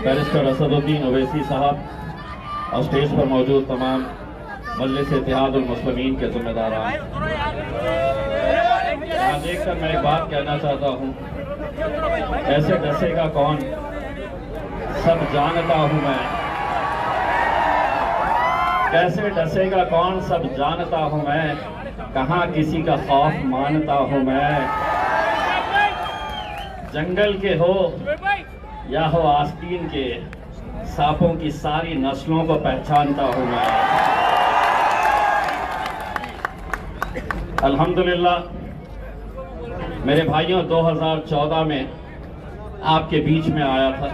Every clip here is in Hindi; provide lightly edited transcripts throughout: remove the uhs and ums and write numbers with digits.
बैरिस्टर असदुद्दीन ओवैसी साहब और स्टेज पर मौजूद तमाम मजलिस इत्तेहादुल मुस्लिमीन के जिम्मेदारान, यहाँ देखकर मैं एक बात कहना चाहता हूँ, ऐसे डसेगा कौन, सब जानता हूँ मैं। कैसे डसेगा कौन, सब जानता हूँ मैं, कहाँ किसी का खौफ मानता हूँ मैं। जंगल के हो या हो आस्तीन के, सांपों की सारी नस्लों को पहचानता हूँ मैं। अल्हम्दुलिल्लाह मेरे भाइयों, 2014 में आपके बीच में आया था,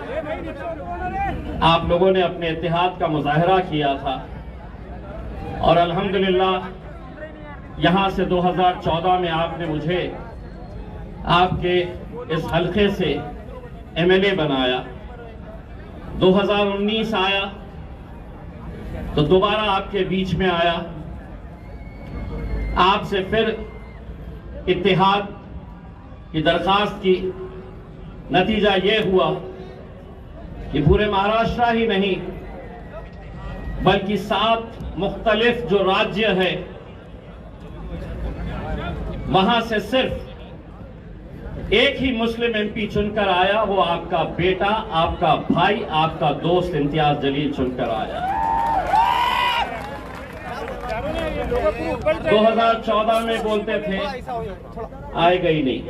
आप लोगों ने अपने इत्तेहाद का मुजाहरा किया था और अल्हम्दुलिल्लाह यहाँ से 2014 में आपने मुझे आपके इस हल्के से एमएलए बनाया। 2019 आया तो दोबारा आपके बीच में आया, आपसे फिर इत्तेहाद की दरखास्त की। नतीजा ये हुआ कि पूरे महाराष्ट्र ही नहीं बल्कि 7 मुख्तलिफ जो राज्य है वहां से सिर्फ एक ही मुस्लिम एमपी चुनकर आया, वो आपका बेटा, आपका भाई, आपका दोस्त इम्तियाज जलील चुनकर आया। 2014 में बोलते थे आएगा ही नहीं,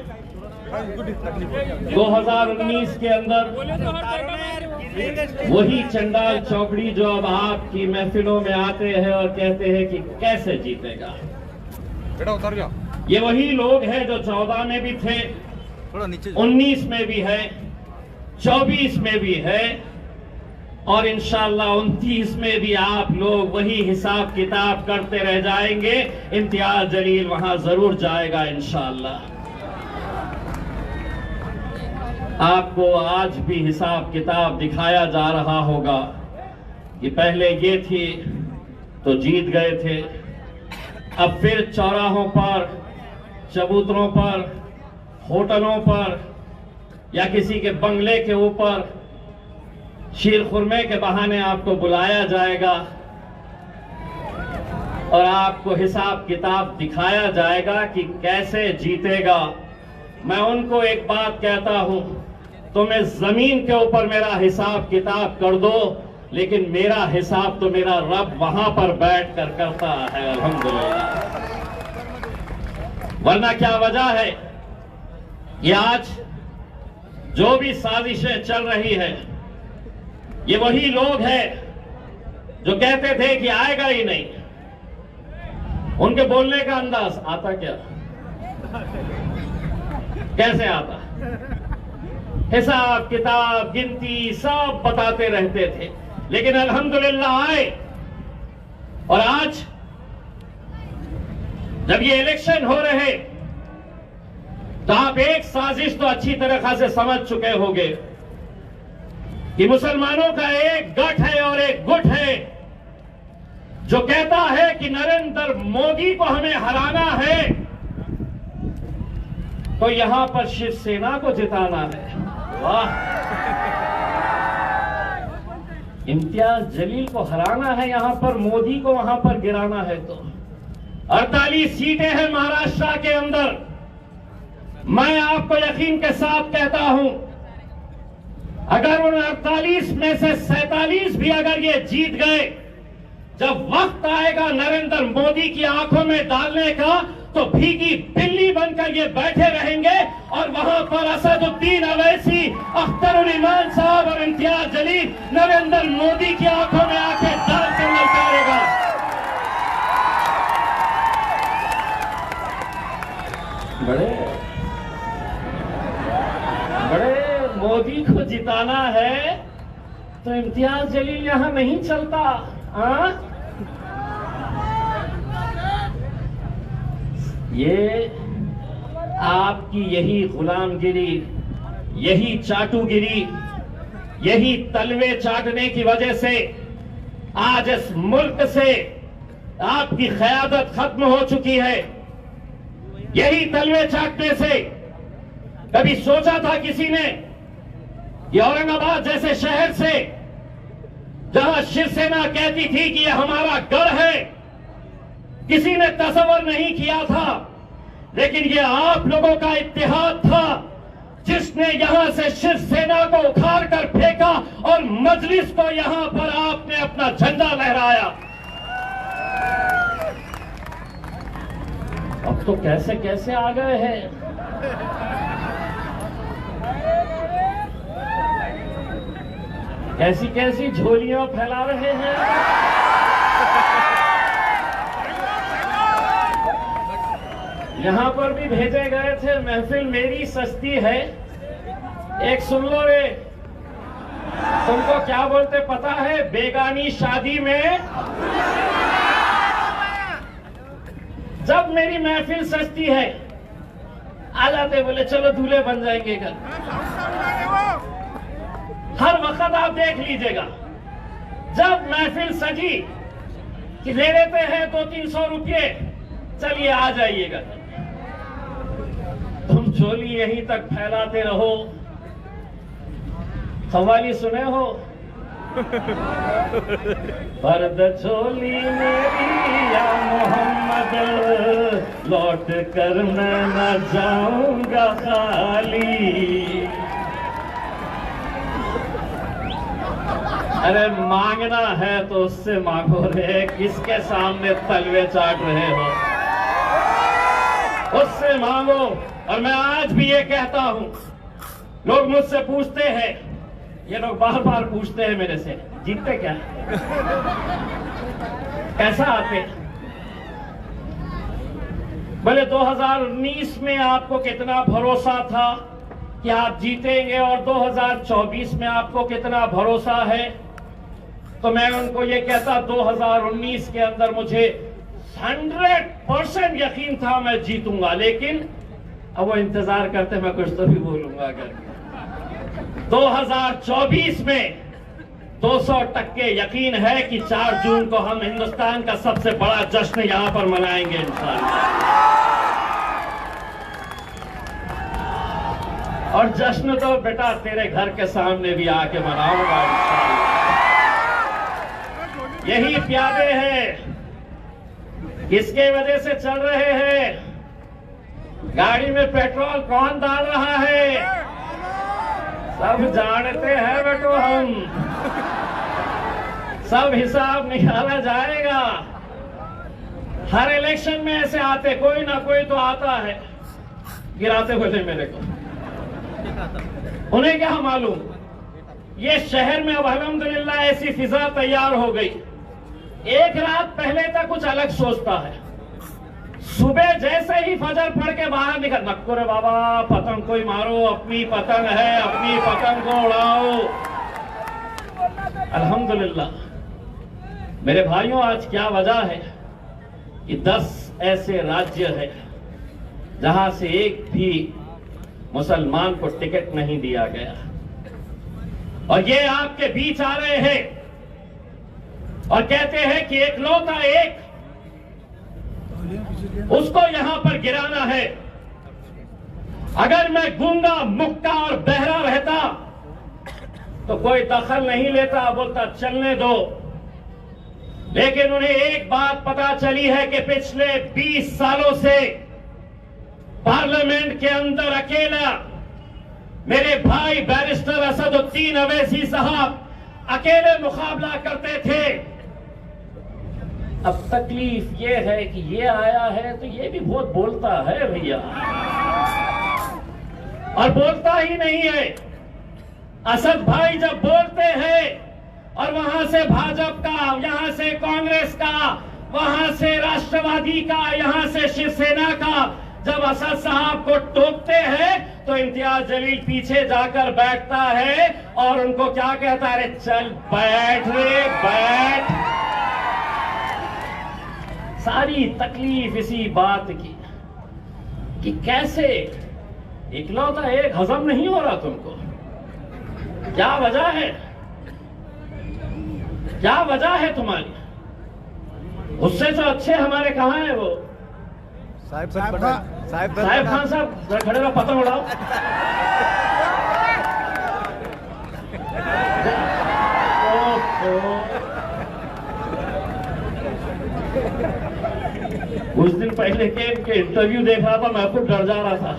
2019 के अंदर वही चंडाल चौकड़ी जो अब आपकी महफिलों में आते हैं और कहते हैं कि कैसे जीतेगा, ये वही लोग हैं जो 14 में भी थे, 19 में भी है, 24 में भी है और इंशाअल्लाह 29 में भी आप लोग वही हिसाब किताब करते रह जाएंगे। इम्तियाज जलील वहां जरूर जाएगा इंशाअल्लाह। आपको आज भी हिसाब किताब दिखाया जा रहा होगा कि पहले ये थी तो जीत गए थे, अब फिर चौराहों पर, चबूतरों पर, होटलों पर या किसी के बंगले के ऊपर शीर खुरमे के बहाने आपको बुलाया जाएगा और आपको हिसाब किताब दिखाया जाएगा कि कैसे जीतेगा। मैं उनको एक बात कहता हूं, तुम्हें जमीन के ऊपर मेरा हिसाब किताब कर दो, लेकिन मेरा हिसाब तो मेरा रब वहां पर बैठ कर करता है अल्हम्दुलिल्लाह। वरना क्या वजह है, ये आज जो भी साजिशें चल रही है, ये वही लोग हैं जो कहते थे कि आएगा ही नहीं। उनके बोलने का अंदाज आता क्या, कैसे आता, हिसाब किताब गिनती सब बताते रहते थे, लेकिन अल्हम्दुलिल्लाह आए। और आज जब ये इलेक्शन हो रहे तो आप एक साजिश तो अच्छी तरह से समझ चुके होंगे कि मुसलमानों का एक गठ है और एक गुट है जो कहता है कि नरेंद्र मोदी को हमें हराना है तो यहां पर शिवसेना को जिताना है। वाह, इम्तियाज जलील को हराना है यहां पर, मोदी को वहां पर गिराना है। तो 48 सीटें हैं महाराष्ट्र के अंदर। मैं आपको यकीन के साथ कहता हूं, अगर उन 48 में से 47 भी अगर ये जीत गए, जब वक्त आएगा नरेंद्र मोदी की आंखों में डालने का तो भीगी बिल्ली बनकर ये बैठे रहेंगे और वहां पर असदुद्दीन ओवैसी, अख्तरुल ईमान साहब और इम्तियाज जलील नरेंद्र मोदी की आंखों में आके डाल कर ललकारेगा। बड़े मोदी को जिताना है तो इम्तियाज जलील यहां नहीं चलता। ये आपकी यही गुलामगिरी, यही चाटुगिरी, यही तलवे चाटने की वजह से आज इस मुल्क से आपकी क़यादत खत्म हो चुकी है। यही तलवे चाटने से कभी सोचा था किसी ने ये औरंगाबाद जैसे शहर से जहां शिवसेना कहती थी कि यह हमारा गढ़ है, किसी ने तस्वर नहीं किया था, लेकिन ये आप लोगों का इत्तेहाद था जिसने यहां से शिवसेना को उखाड़ कर फेंका और मजलिस को यहां पर आपने अपना झंडा लहराया। अब तो कैसे कैसे आ गए हैं। कैसी कैसी झोलियां फैला रहे हैं। यहां पर भी भेजे गए थे, महफिल मेरी सस्ती है। एक सुन लो रे, तुमको क्या बोलते पता है? बेगानी शादी में जब मेरी महफिल सस्ती है आ जाते, बोले चलो दूल्हे बन जाएंगे घर। हर वक्त आप देख लीजिएगा, जब महफिल सजी कि ले लेते हैं 200-300 रुपये, चलिए आ जाइएगा। तुम चोली यहीं तक फैलाते रहो। कव्वाली सुने हो? पर्द चोली मेरी या मोहम्मद, लौट कर मैं न जाऊंगा खाली। अरे मांगना है तो उससे मांगो रे, किसके सामने तलवे चाट रहे हो? उससे मांगो। और मैं आज भी ये कहता हूं, लोग मुझसे पूछते हैं, ये लोग बार बार पूछते हैं मेरे से, जीतते क्या? कैसा आते? बोले 2019 में आपको कितना भरोसा था कि आप जीतेंगे और 2024 में आपको कितना भरोसा है? तो मैं उनको ये कहता, 2019 के अंदर मुझे 100% यकीन था मैं जीतूंगा, लेकिन अब वो इंतजार करते मैं कुछ तो भी बोलूंगा। अगर 2024 में 200% यकीन है कि 4 जून को हम हिंदुस्तान का सबसे बड़ा जश्न यहां पर मनाएंगे इंशाअल्लाह। और जश्न तो बेटा तेरे घर के सामने भी आके मनाऊंगा इंशाअल्लाह। यही प्यादे हैं, किसके वजह से चल रहे हैं? गाड़ी में पेट्रोल कौन डाल रहा है? सब जानते हैं बेटो, हम सब हिसाब निकाला जाएगा। हर इलेक्शन में ऐसे आते, कोई ना कोई तो आता है गिराते हुए मेरे को। उन्हें क्या मालूम, ये शहर में अब अल्हम्दुलिल्लाह ऐसी फिजा तैयार हो गई। एक रात पहले तक कुछ अलग सोचता है, सुबह जैसे ही फजर पढ़ के बाहर निकल, नक्को रे बाबा पतंग कोई मारो, अपनी पतंग है, अपनी पतंग को उड़ाओ। अल्हम्दुलिल्लाह मेरे भाइयों, आज क्या वजह है कि 10 ऐसे राज्य है जहां से एक भी मुसलमान को टिकट नहीं दिया गया, और ये आपके बीच आ रहे हैं और कहते हैं कि एकलौता एक उसको यहां पर गिराना है। अगर मैं गूंगा, मुक्का और बहरा रहता तो कोई दखल नहीं लेता, बोलता चलने दो। लेकिन उन्हें एक बात पता चली है कि पिछले 20 सालों से पार्लियामेंट के अंदर अकेला मेरे भाई बैरिस्टर असदुद्दीन अवैसी साहब अकेले मुकाबला करते थे। अब तकलीफ ये है कि ये आया है तो ये भी बहुत बोलता है भैया, और बोलता ही नहीं है। असद भाई जब बोलते हैं और वहां से भाजपा का, यहां से कांग्रेस का, वहां से राष्ट्रवादी का, यहां से शिवसेना का, जब असद साहब को टोकते हैं तो इम्तियाज जलील पीछे जाकर बैठता है और उनको क्या कहता है? अरे चल बैठ रे बैठ। सारी तकलीफ इसी बात की कि कैसे इकलौता एक हजम नहीं हो रहा तुमको। क्या वजह है? क्या वजह है तुम्हारी? उससे तो अच्छे हमारे कहां है वो साहिब खान साहब, खड़े रहो, पतंग उड़ाओ। कुछ दिन पहले के इंटरव्यू देख रहा था, मैं खुद डर जा रहा था।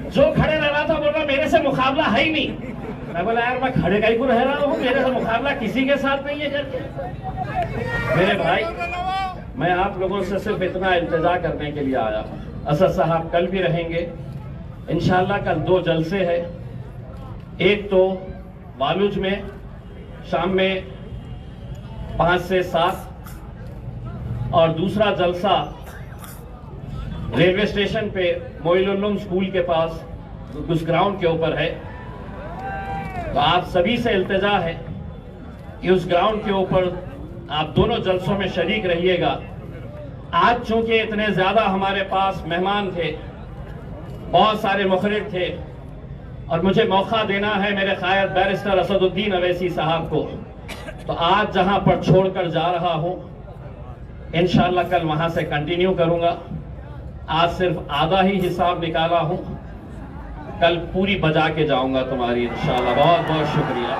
जो खड़े रह रहा था बोल रहा मेरे से मुकाबला है ही नहीं। मैं बोला यार मैं खड़े का ही को रह रहा हूँ, मेरे से मुकाबला किसी के साथ नहीं है करके। मेरे भाई, मैं आप लोगों से सिर्फ इतना इल्तिजा करने के लिए आया हूँ। असद साहब कल भी रहेंगे इंशाल्लाह। कल 2 जलसे है, एक तो वालुज में शाम में 5 से 7 और दूसरा जलसा रेलवे स्टेशन पे मोइनुल स्कूल के पास उस ग्राउंड के ऊपर है। तो आप सभी से इल्तिजा है कि उस ग्राउंड के ऊपर आप दोनों जलसों में शरीक रहिएगा। आज चूंकि इतने ज्यादा हमारे पास मेहमान थे, बहुत सारे मुखरिब थे, और मुझे मौका देना है मेरे कायद बैरिस्टर असदुद्दीन अवैसी साहब को, तो आज जहां पर छोड़कर जा रहा हूं इंशाअल्लाह कल वहां से कंटिन्यू करूंगा। आज सिर्फ आधा ही हिसाब निकाला हूं, कल पूरी बजा के जाऊंगा तुम्हारी इंशाअल्लाह। बहुत बहुत शुक्रिया।